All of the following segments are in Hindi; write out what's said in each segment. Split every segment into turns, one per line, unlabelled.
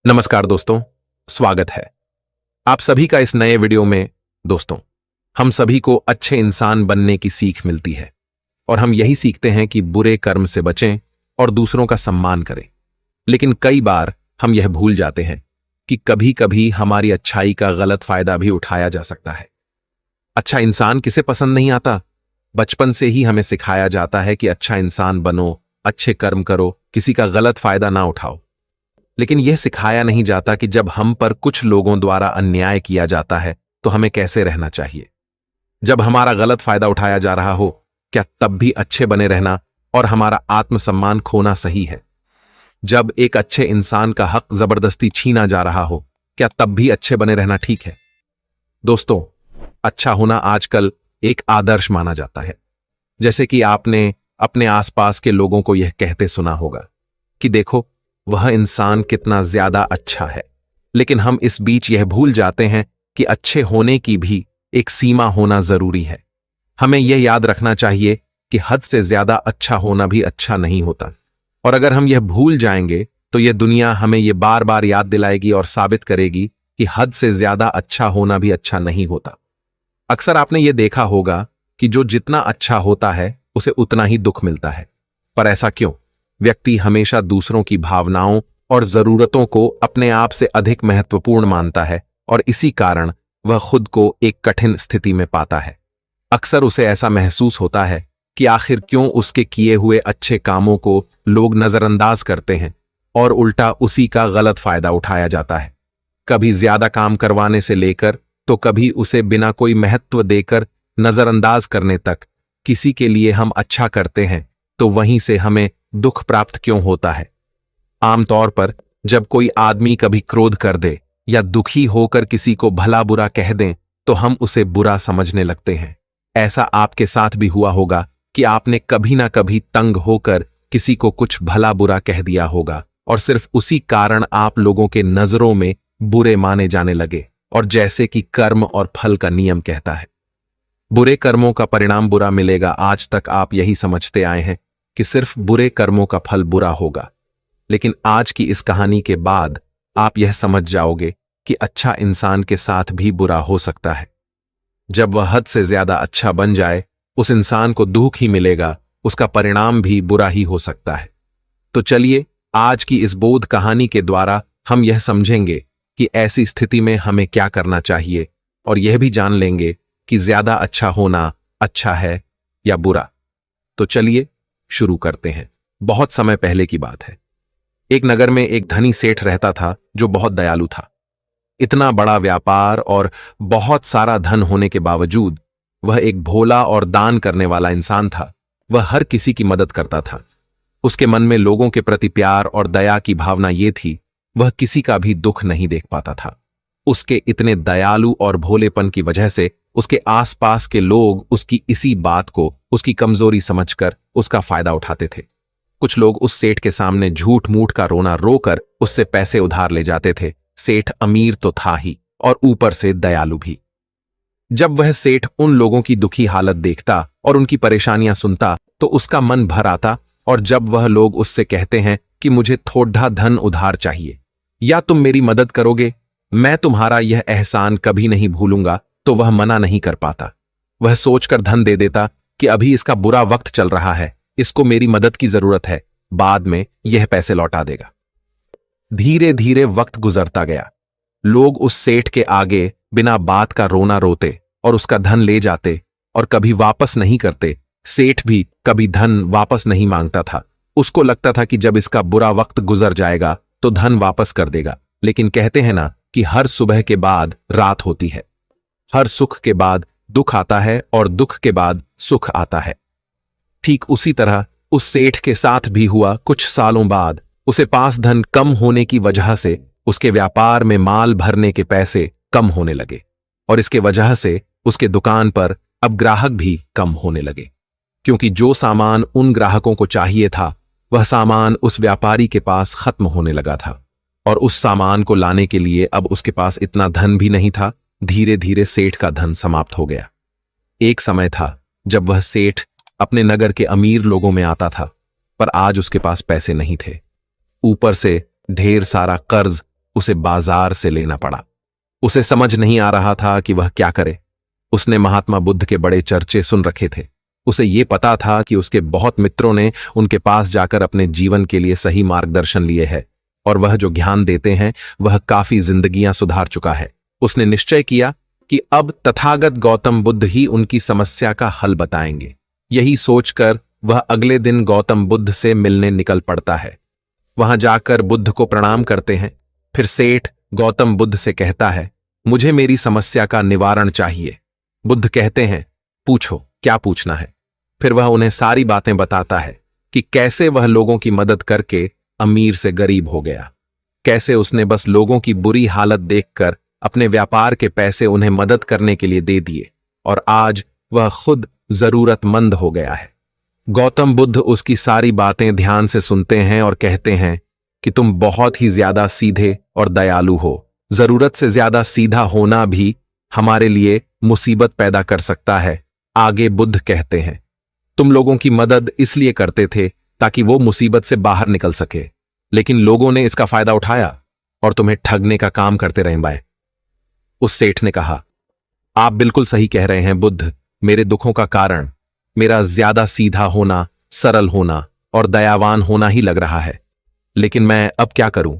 नमस्कार दोस्तों, स्वागत है आप सभी का इस नए वीडियो में। दोस्तों, हम सभी को अच्छे इंसान बनने की सीख मिलती है और हम यही सीखते हैं कि बुरे कर्म से बचें और दूसरों का सम्मान करें। लेकिन कई बार हम यह भूल जाते हैं कि कभी-कभी हमारी अच्छाई का गलत फायदा भी उठाया जा सकता है। अच्छा इंसान किसे पसंद नहीं आता? बचपन से ही हमें सिखाया जाता है कि अच्छा इंसान बनो, अच्छे कर्म करो, किसी का गलत फायदा ना उठाओ। लेकिन यह सिखाया नहीं जाता कि जब हम पर कुछ लोगों द्वारा अन्याय किया जाता है तो हमें कैसे रहना चाहिए। जब हमारा गलत फायदा उठाया जा रहा हो, क्या तब भी अच्छे बने रहना और हमारा आत्मसम्मान खोना सही है? जब एक अच्छे इंसान का हक जबरदस्ती छीना जा रहा हो, क्या तब भी अच्छे बने रहना ठीक है? दोस्तों, अच्छा होना आजकल एक आदर्श माना जाता है। जैसे कि आपने अपने आसपास के लोगों को यह कहते सुना होगा कि देखो, वह इंसान कितना ज्यादा अच्छा है। लेकिन हम इस बीच यह भूल जाते हैं कि अच्छे होने की भी एक सीमा होना जरूरी है। हमें यह याद रखना चाहिए कि हद से ज्यादा अच्छा होना भी अच्छा नहीं होता। और अगर हम यह भूल जाएंगे तो यह दुनिया हमें यह बार बार याद दिलाएगी और साबित करेगी कि हद से ज्यादा अच्छा होना भी अच्छा नहीं होता। अक्सर आपने यह देखा होगा कि जो जितना अच्छा होता है उसे उतना ही दुख मिलता है। पर ऐसा क्यों? व्यक्ति हमेशा दूसरों की भावनाओं और जरूरतों को अपने आप से अधिक महत्वपूर्ण मानता है और इसी कारण वह खुद को एक कठिन स्थिति में पाता है। अक्सर उसे ऐसा महसूस होता है कि आखिर क्यों उसके किए हुए अच्छे कामों को लोग नजरअंदाज करते हैं और उल्टा उसी का गलत फायदा उठाया जाता है। कभी ज्यादा काम करवाने से लेकर तो कभी उसे बिना कोई महत्व देकर नजरअंदाज करने तक। किसी के लिए हम अच्छा करते हैं तो वहीं से हमें दुख प्राप्त क्यों होता है? आमतौर पर जब कोई आदमी कभी क्रोध कर दे या दुखी होकर किसी को भला बुरा कह दें तो हम उसे बुरा समझने लगते हैं। ऐसा आपके साथ भी हुआ होगा कि आपने कभी ना कभी तंग होकर किसी को कुछ भला बुरा कह दिया होगा और सिर्फ उसी कारण आप लोगों के नजरों में बुरे माने जाने लगे। और जैसे कि कर्म और फल का नियम कहता है, बुरे कर्मों का परिणाम बुरा मिलेगा। आज तक आप यही समझते आए हैं कि सिर्फ बुरे कर्मों का फल बुरा होगा। लेकिन आज की इस कहानी के बाद आप यह समझ जाओगे कि अच्छा इंसान के साथ भी बुरा हो सकता है। जब वह हद से ज्यादा अच्छा बन जाए, उस इंसान को दुख ही मिलेगा, उसका परिणाम भी बुरा ही हो सकता है। तो चलिए, आज की इस बोध कहानी के द्वारा हम यह समझेंगे कि ऐसी स्थिति में हमें क्या करना चाहिए और यह भी जान लेंगे कि ज्यादा अच्छा होना अच्छा है या बुरा। तो चलिए शुरू करते हैं। बहुत समय पहले की बात है। एक नगर में एक धनी सेठ रहता था जो बहुत दयालु था। इतना बड़ा व्यापार और बहुत सारा धन होने के बावजूद वह एक भोला और दान करने वाला इंसान था। वह हर किसी की मदद करता था। उसके मन में लोगों के प्रति प्यार और दया की भावना ये थी, वह किसी का भी दुख नहीं देख पाता था। उसके इतने दयालु और भोलेपन की वजह से उसके आसपास के लोग उसकी इसी बात को उसकी कमजोरी समझकर उसका फायदा उठाते थे। कुछ लोग उस सेठ के सामने झूठ मूठ का रोना रोकर उससे पैसे उधार ले जाते थे। सेठ अमीर तो था ही और ऊपर से दयालु भी। जब वह सेठ उन लोगों की दुखी हालत देखता और उनकी परेशानियां सुनता तो उसका मन भर आता। और जब वह लोग उससे कहते हैं कि मुझे थोड़ा धन उधार चाहिए या तुम मेरी मदद करोगे, मैं तुम्हारा यह एहसान कभी नहीं भूलूंगा, तो वह मना नहीं कर पाता। वह सोचकर धन दे देता कि अभी इसका बुरा वक्त चल रहा है, इसको मेरी मदद की जरूरत है, बाद में यह पैसे लौटा देगा। धीरे धीरे वक्त गुजरता गया। लोग उस सेठ के आगे बिना बात का रोना रोते और उसका धन ले जाते और कभी वापस नहीं करते। सेठ भी कभी धन वापस नहीं मांगता था। उसको लगता था कि जब इसका बुरा वक्त गुजर जाएगा तो धन वापस कर देगा। लेकिन कहते हैं ना कि हर सुबह के बाद रात होती है, हर सुख के बाद दुख आता है और दुख के बाद सुख आता है। ठीक उसी तरह उस सेठ के साथ भी हुआ। कुछ सालों बाद उसे पास धन कम होने की वजह से उसके व्यापार में माल भरने के पैसे कम होने लगे और इसके वजह से उसके दुकान पर अब ग्राहक भी कम होने लगे, क्योंकि जो सामान उन ग्राहकों को चाहिए था वह सामान उस व्यापारी के पास खत्म होने लगा था और उस सामान को लाने के लिए अब उसके पास इतना धन भी नहीं था। धीरे धीरे सेठ का धन समाप्त हो गया। एक समय था जब वह सेठ अपने नगर के अमीर लोगों में आता था, पर आज उसके पास पैसे नहीं थे। ऊपर से ढेर सारा कर्ज उसे बाजार से लेना पड़ा। उसे समझ नहीं आ रहा था कि वह क्या करे। उसने महात्मा बुद्ध के बड़े चर्चे सुन रखे थे। उसे ये पता था कि उसके बहुत मित्रों ने उनके पास जाकर अपने जीवन के लिए सही मार्गदर्शन लिए है और वह जो ज्ञान देते हैं वह काफी जिंदगियां सुधार चुका है। उसने निश्चय किया कि अब तथागत गौतम बुद्ध ही उनकी समस्या का हल बताएंगे। यही सोचकर वह अगले दिन गौतम बुद्ध से मिलने निकल पड़ता है। वहां जाकर बुद्ध को प्रणाम करते हैं। फिर सेठ गौतम बुद्ध से कहता है, मुझे मेरी समस्या का निवारण चाहिए। बुद्ध कहते हैं, पूछो, क्या पूछना है। फिर वह उन्हें सारी बातें बताता है कि कैसे वह लोगों की मदद करके अमीर से गरीब हो गया, कैसे उसने बस लोगों की बुरी हालत देखकर अपने व्यापार के पैसे उन्हें मदद करने के लिए दे दिए और आज वह खुद जरूरतमंद हो गया है। गौतम बुद्ध उसकी सारी बातें ध्यान से सुनते हैं और कहते हैं कि तुम बहुत ही ज्यादा सीधे और दयालु हो। जरूरत से ज्यादा सीधा होना भी हमारे लिए मुसीबत पैदा कर सकता है। आगे बुद्ध कहते हैं, तुम लोगों की मदद इसलिए करते थे ताकि वो मुसीबत से बाहर निकल सके, लेकिन लोगों ने इसका फायदा उठाया और तुम्हें ठगने का काम करते रहे बाय। उस सेठ ने कहा, आप बिल्कुल सही कह रहे हैं बुद्ध। मेरे दुखों का कारण मेरा ज्यादा सीधा होना, सरल होना और दयावान होना ही लग रहा है, लेकिन मैं अब क्या करूं?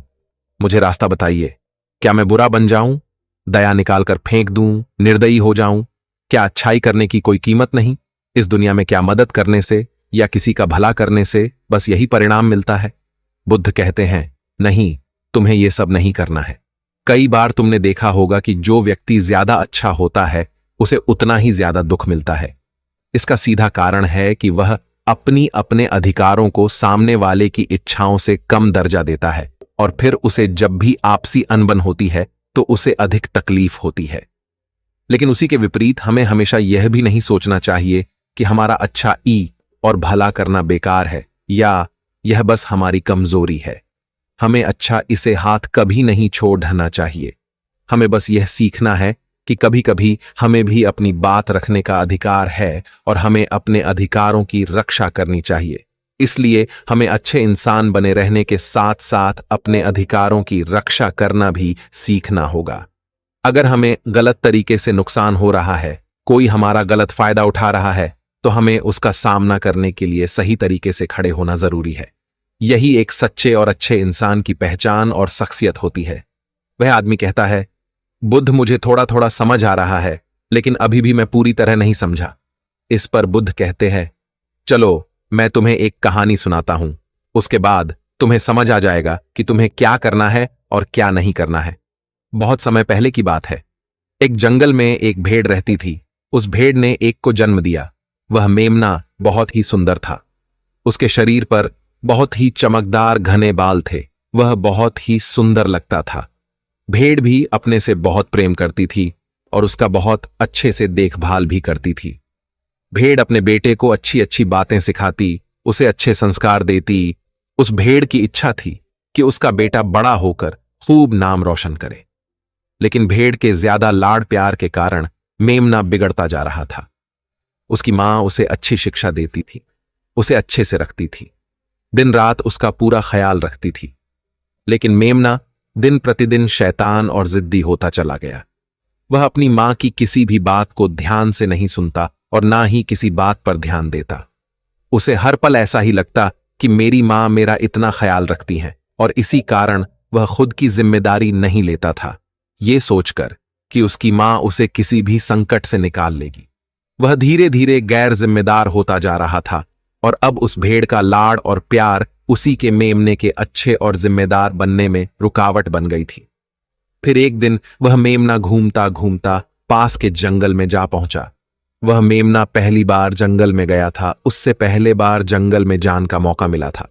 मुझे रास्ता बताइए। क्या मैं बुरा बन जाऊं, दया निकालकर फेंक दूं, निर्दयी हो जाऊं? क्या अच्छाई करने की कोई कीमत नहीं? इस दुनिया में क्या मदद करने से या किसी का भला करने से बस यही परिणाम मिलता है? बुद्ध कहते हैं, नहीं, तुम्हें यह सब नहीं करना है। कई बार तुमने देखा होगा कि जो व्यक्ति ज्यादा अच्छा होता है उसे उतना ही ज्यादा दुख मिलता है। इसका सीधा कारण है कि वह अपने अधिकारों को सामने वाले की इच्छाओं से कम दर्जा देता है और फिर उसे जब भी आपसी अनबन होती है तो उसे अधिक तकलीफ होती है। लेकिन उसी के विपरीत हमें हमेशा यह भी नहीं सोचना चाहिए कि हमारा अच्छा और भला करना बेकार है या यह बस हमारी कमजोरी है। हमें अच्छा इसे हाथ कभी नहीं छोड़ना चाहिए। हमें बस यह सीखना है कि कभी कभी हमें भी अपनी बात रखने का अधिकार है और हमें अपने अधिकारों की रक्षा करनी चाहिए। इसलिए हमें अच्छे इंसान बने रहने के साथ साथ अपने अधिकारों की रक्षा करना भी सीखना होगा। अगर हमें गलत तरीके से नुकसान हो रहा है, कोई हमारा गलत फायदा उठा रहा है, तो हमें उसका सामना करने के लिए सही तरीके से खड़े होना जरूरी है। यही एक सच्चे और अच्छे इंसान की पहचान और शख्सियत होती है। वह आदमी कहता है, बुद्ध, मुझे थोड़ा थोड़ा समझ आ रहा है, लेकिन अभी भी मैं पूरी तरह नहीं समझा। इस पर बुद्ध कहते हैं, चलो मैं तुम्हें एक कहानी सुनाता हूं, उसके बाद तुम्हें समझ आ जाएगा कि तुम्हें क्या करना है और क्या नहीं करना है। बहुत समय पहले की बात है। एक जंगल में एक भेड़ रहती थी। उस भेड़ ने एक को जन्म दिया। वह मेमना बहुत ही सुंदर था। उसके शरीर पर बहुत ही चमकदार घने बाल थे। वह बहुत ही सुंदर लगता था। भेड़ भी अपने से बहुत प्रेम करती थी और उसका बहुत अच्छे से देखभाल भी करती थी। भेड़ अपने बेटे को अच्छी अच्छी बातें सिखाती, उसे अच्छे संस्कार देती। उस भेड़ की इच्छा थी कि उसका बेटा बड़ा होकर खूब नाम रोशन करे। लेकिन भेड़ के ज्यादा लाड़ प्यार के कारण मेमना बिगड़ता जा रहा था। उसकी मां उसे अच्छी शिक्षा देती थी, उसे अच्छे से रखती थी, दिन रात उसका पूरा ख्याल रखती थी। लेकिन मेमना दिन प्रतिदिन शैतान और जिद्दी होता चला गया। वह अपनी मां की किसी भी बात को ध्यान से नहीं सुनता और ना ही किसी बात पर ध्यान देता। उसे हर पल ऐसा ही लगता कि मेरी मां मेरा इतना ख्याल रखती हैं और इसी कारण वह खुद की जिम्मेदारी नहीं लेता था, ये सोचकर कि उसकी मां उसे किसी भी संकट से निकाल लेगी। वह धीरे धीरे गैर जिम्मेदार होता जा रहा था और अब उस भेड़ का लाड़ और प्यार उसी के मेमने के अच्छे और जिम्मेदार बनने में रुकावट बन गई थी। फिर एक दिन वह मेमना घूमता घूमता पास के जंगल में जा पहुंचा। वह मेमना पहली बार जंगल में गया था। उससे पहले बार जंगल में जाने का मौका मिला था।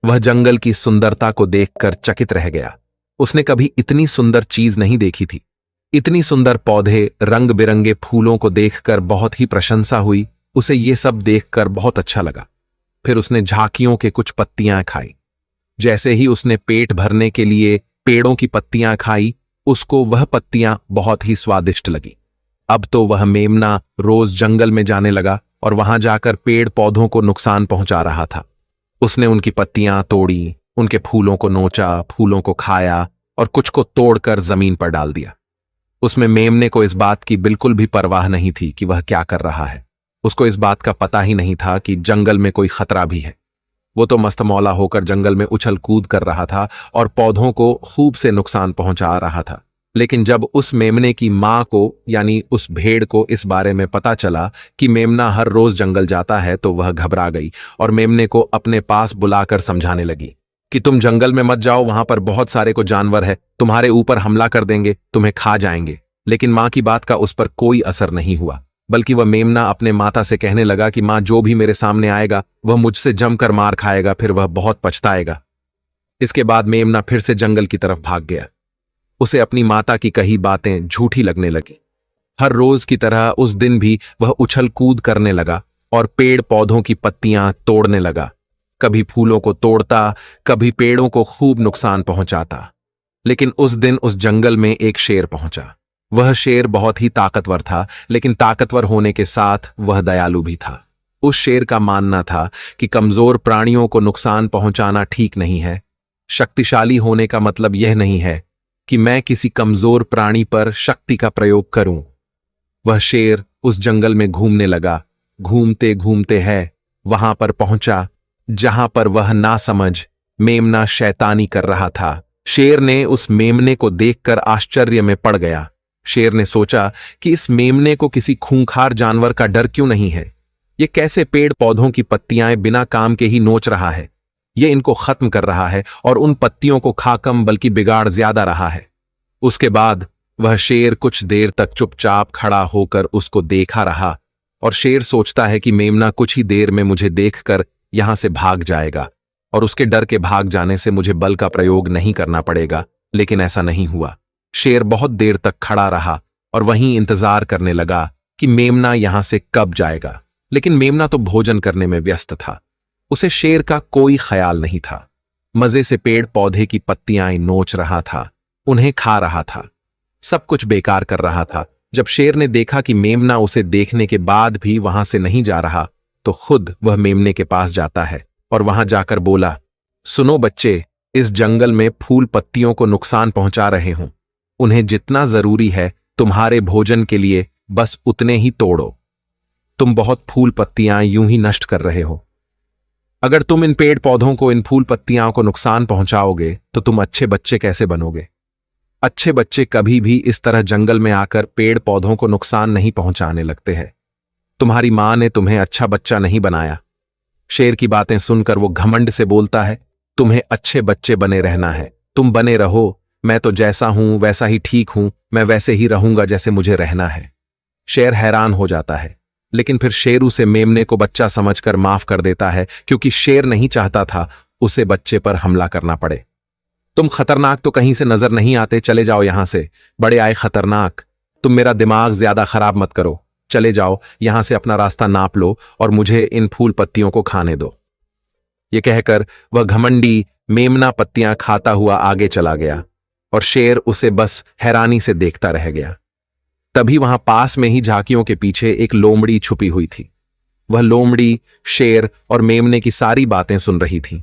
वह जंगल की सुंदरता को देखकर चकित रह गया। उसने कभी इतनी सुंदर चीज नहीं देखी थी। इतनी सुंदर पौधे, रंग बिरंगे फूलों को देखकर बहुत ही प्रशंसा हुई। उसे ये सब देखकर बहुत अच्छा लगा। फिर उसने झांकियों के कुछ पत्तियां खाई। जैसे ही उसने पेट भरने के लिए पेड़ों की पत्तियां खाई, उसको वह पत्तियां बहुत ही स्वादिष्ट लगी। अब तो वह मेमना रोज जंगल में जाने लगा और वहां जाकर पेड़ पौधों को नुकसान पहुंचा रहा था। उसने उनकी पत्तियां तोड़ी, उनके फूलों को नोचा, फूलों को खाया और कुछ को तोड़कर जमीन पर डाल दिया। उसमें मेमने को इस बात की बिल्कुल भी परवाह नहीं थी कि वह क्या कर रहा है। उसको इस बात का पता ही नहीं था कि जंगल में कोई खतरा भी है। वो तो मस्तमौला होकर जंगल में उछल कूद कर रहा था और पौधों को खूब से नुकसान पहुंचा रहा था। लेकिन जब उस मेमने की मां को यानी उस भेड़ को इस बारे में पता चला कि मेमना हर रोज जंगल जाता है तो वह घबरा गई और मेमने को अपने पास बुलाकर समझाने लगी कि तुम जंगल में मत जाओ, वहां पर बहुत सारे को जानवर है, तुम्हारे ऊपर हमला कर देंगे, तुम्हें खा जाएंगे। लेकिन मां की बात का उस पर कोई असर नहीं हुआ, बल्कि वह मेमना अपने माता से कहने लगा कि मां, जो भी मेरे सामने आएगा वह मुझसे जमकर मार खाएगा, फिर वह बहुत पछताएगा। इसके बाद मेमना फिर से जंगल की तरफ भाग गया। उसे अपनी माता की कही बातें झूठी लगने लगी। हर रोज की तरह उस दिन भी वह उछल कूद करने लगा और पेड़ पौधों की पत्तियां तोड़ने लगा। कभी फूलों को तोड़ता, कभी पेड़ों को खूब नुकसान पहुंचाता। लेकिन उस दिन उस जंगल में एक शेर पहुंचा। वह शेर बहुत ही ताकतवर था, लेकिन ताकतवर होने के साथ वह दयालु भी था। उस शेर का मानना था कि कमजोर प्राणियों को नुकसान पहुंचाना ठीक नहीं है। शक्तिशाली होने का मतलब यह नहीं है कि मैं किसी कमजोर प्राणी पर शक्ति का प्रयोग करूं। वह शेर उस जंगल में घूमने लगा। घूमते घूमते है वहां पर पहुंचा जहां पर वह नासमझ मेमना शैतानी कर रहा था। शेर ने उस मेमने को देखकर आश्चर्य में पड़ गया। शेर ने सोचा कि इस मेमने को किसी खूंखार जानवर का डर क्यों नहीं है। ये कैसे पेड़ पौधों की पत्तियां बिना काम के ही नोच रहा है। ये इनको खत्म कर रहा है और उन पत्तियों को खा कम बल्कि बिगाड़ ज्यादा रहा है। उसके बाद वह शेर कुछ देर तक चुपचाप खड़ा होकर उसको देखा रहा और शेर सोचता है कि मेमना कुछ ही देर में मुझे देखकर यहां से भाग जाएगा और उसके डर के भाग जाने से मुझे बल का प्रयोग नहीं करना पड़ेगा। लेकिन ऐसा नहीं हुआ। शेर बहुत देर तक खड़ा रहा और वहीं इंतजार करने लगा कि मेमना यहां से कब जाएगा। लेकिन मेमना तो भोजन करने में व्यस्त था। उसे शेर का कोई ख्याल नहीं था। मजे से पेड़ पौधे की पत्तियां नोच रहा था, उन्हें खा रहा था, सब कुछ बेकार कर रहा था। जब शेर ने देखा कि मेमना उसे देखने के बाद भी वहां से नहीं जा रहा, तो खुद वह मेमने के पास जाता है और वहां जाकर बोला, सुनो बच्चे, इस जंगल में फूल पत्तियों को नुकसान पहुंचा रहे हूं। उन्हें जितना जरूरी है तुम्हारे भोजन के लिए बस उतने ही तोड़ो। तुम बहुत फूल पत्तियां यूं ही नष्ट कर रहे हो। अगर तुम इन पेड़ पौधों को, इन फूल पत्तियां को नुकसान पहुंचाओगे तो तुम अच्छे बच्चे कैसे बनोगे। अच्छे बच्चे कभी भी इस तरह जंगल में आकर पेड़ पौधों को नुकसान नहीं पहुंचाने लगते हैं। तुम्हारी मां ने तुम्हें अच्छा बच्चा नहीं बनाया। शेर की बातें सुनकर वो घमंड से बोलता है, तुम्हें अच्छे बच्चे बने रहना है, तुम बने रहो, मैं तो जैसा हूं वैसा ही ठीक हूं, मैं वैसे ही रहूंगा जैसे मुझे रहना है। शेर हैरान हो जाता है, लेकिन फिर शेर उसे मेमने को बच्चा समझकर माफ कर देता है, क्योंकि शेर नहीं चाहता था उसे बच्चे पर हमला करना पड़े। तुम खतरनाक तो कहीं से नजर नहीं आते, चले जाओ यहां से, बड़े आए खतरनाक। तुम मेरा दिमाग ज्यादा खराब मत करो, चले जाओ यहां से, अपना रास्ता नाप लो और मुझे इन फूल पत्तियों को खाने दो। ये कहकर वह घमंडी मेमना पत्तियां खाता हुआ आगे चला गया और शेर उसे बस हैरानी से देखता रह गया। तभी वहां पास में ही झांकियों के पीछे एक लोमड़ी छुपी हुई थी। वह लोमड़ी शेर और मेमने की सारी बातें सुन रही थी।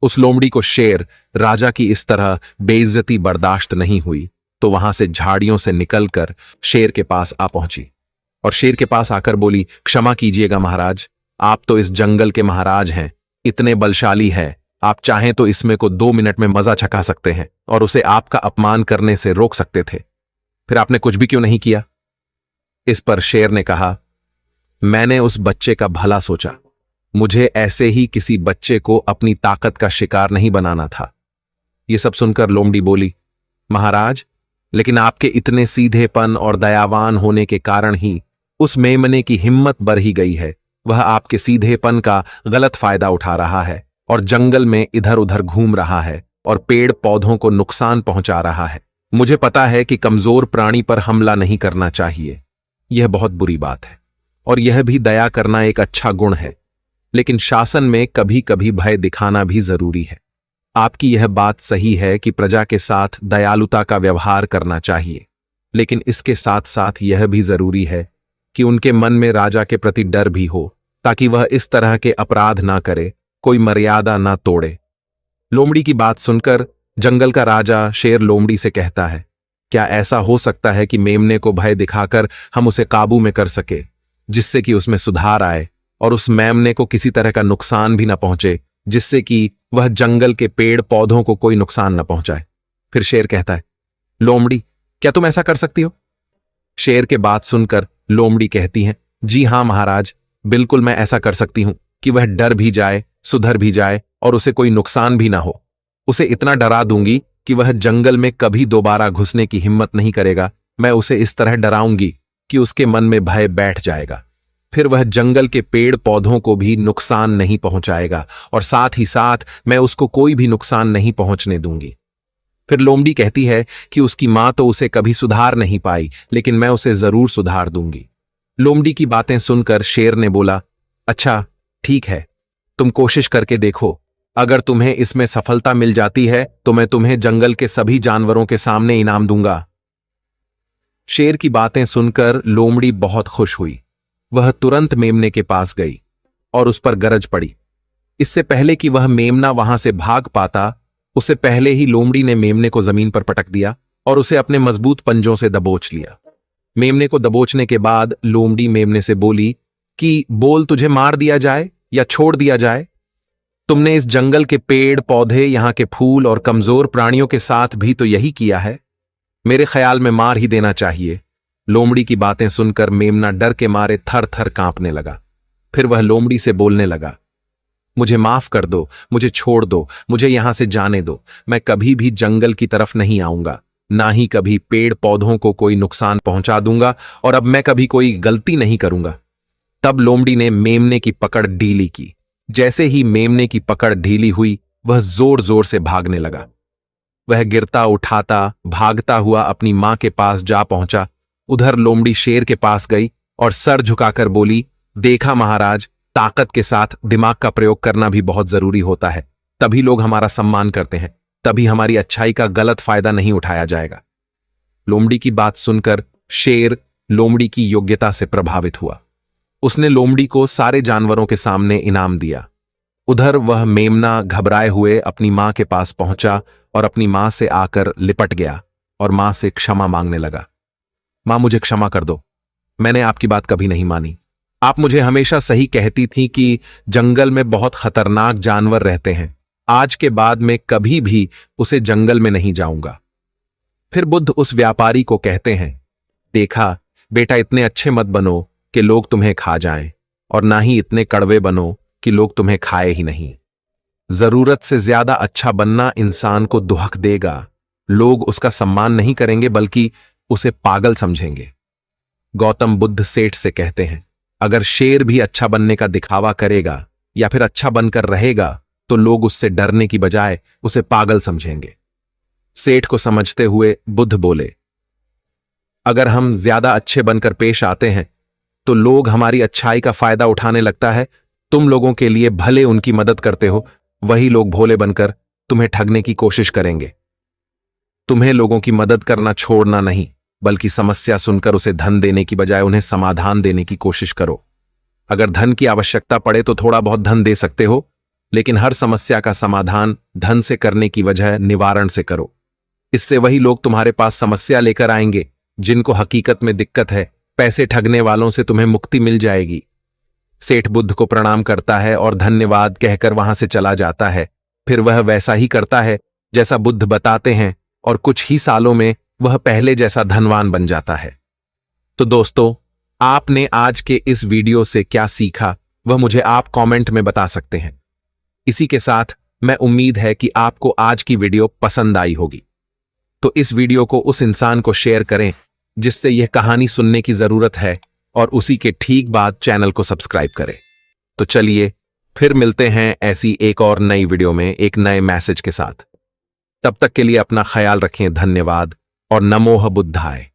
उस लोमड़ी को शेर राजा की इस तरह बेइज्जती बर्दाश्त नहीं हुई, तो वहां से झाड़ियों से निकलकर शेर के पास आ पहुंची और शेर के पास आकर बोली, क्षमा कीजिएगा महाराज, आप तो इस जंगल के महाराज हैं, इतने बलशाली हैं, आप चाहें तो इसमें को 2 मिनट में मजा चखा सकते हैं और उसे आपका अपमान करने से रोक सकते थे, फिर आपने कुछ भी क्यों नहीं किया। इस पर शेर ने कहा, मैंने उस बच्चे का भला सोचा, मुझे ऐसे ही किसी बच्चे को अपनी ताकत का शिकार नहीं बनाना था। ये सब सुनकर लोमड़ी बोली, महाराज, लेकिन आपके इतने सीधेपन और दयावान होने के कारण ही उस मेमने की हिम्मत बढ़ ही गई है। वह आपके सीधेपन का गलत फायदा उठा रहा है और जंगल में इधर उधर घूम रहा है और पेड़ पौधों को नुकसान पहुंचा रहा है। मुझे पता है कि कमजोर प्राणी पर हमला नहीं करना चाहिए, यह बहुत बुरी बात है, और यह भी दया करना एक अच्छा गुण है, लेकिन शासन में कभी कभी भय दिखाना भी जरूरी है। आपकी यह बात सही है कि प्रजा के साथ दयालुता का व्यवहार करना चाहिए, लेकिन इसके साथ साथ यह भी जरूरी है कि उनके मन में राजा के प्रति डर भी हो, ताकि वह इस तरह के अपराध ना करे, कोई मर्यादा ना तोड़े। लोमड़ी की बात सुनकर जंगल का राजा शेर लोमड़ी से कहता है, क्या ऐसा हो सकता है कि मेमने को भय दिखाकर हम उसे काबू में कर सके, जिससे कि उसमें सुधार आए और उस मेमने को किसी तरह का नुकसान भी न पहुंचे, जिससे कि वह जंगल के पेड़ पौधों को कोई नुकसान न पहुंचाए। फिर शेर कहता है, लोमड़ी, क्या तुम ऐसा कर सकती हो? शेर के बात सुनकर लोमड़ी कहती है, जी हां महाराज, बिल्कुल मैं ऐसा कर सकती हूं कि वह डर भी जाए, सुधर भी जाए और उसे कोई नुकसान भी ना हो। उसे इतना डरा दूंगी कि वह जंगल में कभी दोबारा घुसने की हिम्मत नहीं करेगा। मैं उसे इस तरह डराऊंगी कि उसके मन में भय बैठ जाएगा। फिर वह जंगल के पेड़ पौधों को भी नुकसान नहीं पहुंचाएगा और साथ ही साथ मैं उसको कोई भी नुकसान नहीं पहुंचने दूंगी। फिर लोमड़ी कहती है कि उसकी मां तो उसे कभी सुधार नहीं पाई, लेकिन मैं उसे जरूर सुधार दूंगी। लोमड़ी की बातें सुनकर शेर ने बोला, अच्छा ठीक है, तुम कोशिश करके देखो। अगर तुम्हें इसमें सफलता मिल जाती है तो मैं तुम्हें जंगल के सभी जानवरों के सामने इनाम दूंगा। शेर की बातें सुनकर लोमड़ी बहुत खुश हुई। वह तुरंत मेमने के पास गई और उस पर गरज पड़ी। इससे पहले कि वह मेमना वहां से भाग पाता, उससे पहले ही लोमड़ी ने मेमने को जमीन पर पटक दिया और उसे अपने मजबूत पंजों से दबोच लिया। मेमने को दबोचने के बाद लोमड़ी मेमने से बोली कि बोल, तुझे मार दिया जाए या छोड़ दिया जाए? तुमने इस जंगल के पेड़ पौधे, यहां के फूल और कमजोर प्राणियों के साथ भी तो यही किया है। मेरे ख्याल में मार ही देना चाहिए। लोमड़ी की बातें सुनकर मेमना डर के मारे थर थर कांपने लगा। फिर वह लोमड़ी से बोलने लगा, मुझे माफ कर दो, मुझे छोड़ दो, मुझे यहां से जाने दो। मैं कभी भी जंगल की तरफ नहीं आऊंगा, ना ही कभी पेड़ पौधों को कोई नुकसान पहुंचा दूंगा, और अब मैं कभी कोई गलती नहीं करूंगा। तब लोमड़ी ने मेमने की पकड़ ढीली की। जैसे ही मेमने की पकड़ ढीली हुई, वह जोर जोर से भागने लगा। वह गिरता उठाता भागता हुआ अपनी मां के पास जा पहुंचा। उधर लोमड़ी शेर के पास गई और सर झुकाकर बोली, देखा महाराज, ताकत के साथ दिमाग का प्रयोग करना भी बहुत जरूरी होता है। तभी लोग हमारा सम्मान करते हैं, तभी हमारी अच्छाई का गलत फायदा नहीं उठाया जाएगा। लोमड़ी की बात सुनकर शेर लोमड़ी की योग्यता से प्रभावित हुआ। उसने लोमड़ी को सारे जानवरों के सामने इनाम दिया। उधर वह मेमना घबराए हुए अपनी मां के पास पहुंचा और अपनी मां से आकर लिपट गया और मां से क्षमा मांगने लगा। मां, मुझे क्षमा कर दो, मैंने आपकी बात कभी नहीं मानी। आप मुझे हमेशा सही कहती थी कि जंगल में बहुत खतरनाक जानवर रहते हैं। आज के बाद मैं कभी भी उसे जंगल में नहीं जाऊंगा। फिर बुद्ध उस व्यापारी को कहते हैं, देखा बेटा, इतने अच्छे मत बनो कि लोग तुम्हें खा जाएं, और ना ही इतने कड़वे बनो कि लोग तुम्हें खाए ही नहीं। जरूरत से ज्यादा अच्छा बनना इंसान को दुहक देगा। लोग उसका सम्मान नहीं करेंगे बल्कि उसे पागल समझेंगे। गौतम बुद्ध सेठ से कहते हैं, अगर शेर भी अच्छा बनने का दिखावा करेगा या फिर अच्छा बनकर रहेगा तो लोग उससे डरने की बजाय उसे पागल समझेंगे। सेठ को समझते हुए बुद्ध बोले, अगर हम ज्यादा अच्छे बनकर पेश आते हैं तो लोग हमारी अच्छाई का फायदा उठाने लगता है। तुम लोगों के लिए भले उनकी मदद करते हो, वही लोग भोले बनकर तुम्हें ठगने की कोशिश करेंगे। तुम्हें लोगों की मदद करना छोड़ना नहीं, बल्कि समस्या सुनकर उसे धन देने की बजाय उन्हें समाधान देने की कोशिश करो। अगर धन की आवश्यकता पड़े तो थोड़ा बहुत धन दे सकते हो, लेकिन हर समस्या का समाधान धन से करने की वजह निवारण से करो। इससे वही लोग तुम्हारे पास समस्या लेकर आएंगे जिनको हकीकत में दिक्कत है। पैसे ठगने वालों से तुम्हें मुक्ति मिल जाएगी। सेठ बुद्ध को प्रणाम करता है और धन्यवाद कहकर वहां से चला जाता है। फिर वह वैसा ही करता है जैसा बुद्ध बताते हैं और कुछ ही सालों में वह पहले जैसा धनवान बन जाता है। तो दोस्तों, आपने आज के इस वीडियो से क्या सीखा वह मुझे आप कमेंट में बता सकते हैं। इसी के साथ मैं उम्मीद है कि आपको आज की वीडियो पसंद आई होगी। तो इस वीडियो को उस इंसान को शेयर करें जिससे यह कहानी सुनने की जरूरत है, और उसी के ठीक बाद चैनल को सब्सक्राइब करें। तो चलिए फिर मिलते हैं ऐसी एक और नई वीडियो में एक नए मैसेज के साथ। तब तक के लिए अपना ख्याल रखें। धन्यवाद और नमोह बुद्धाय।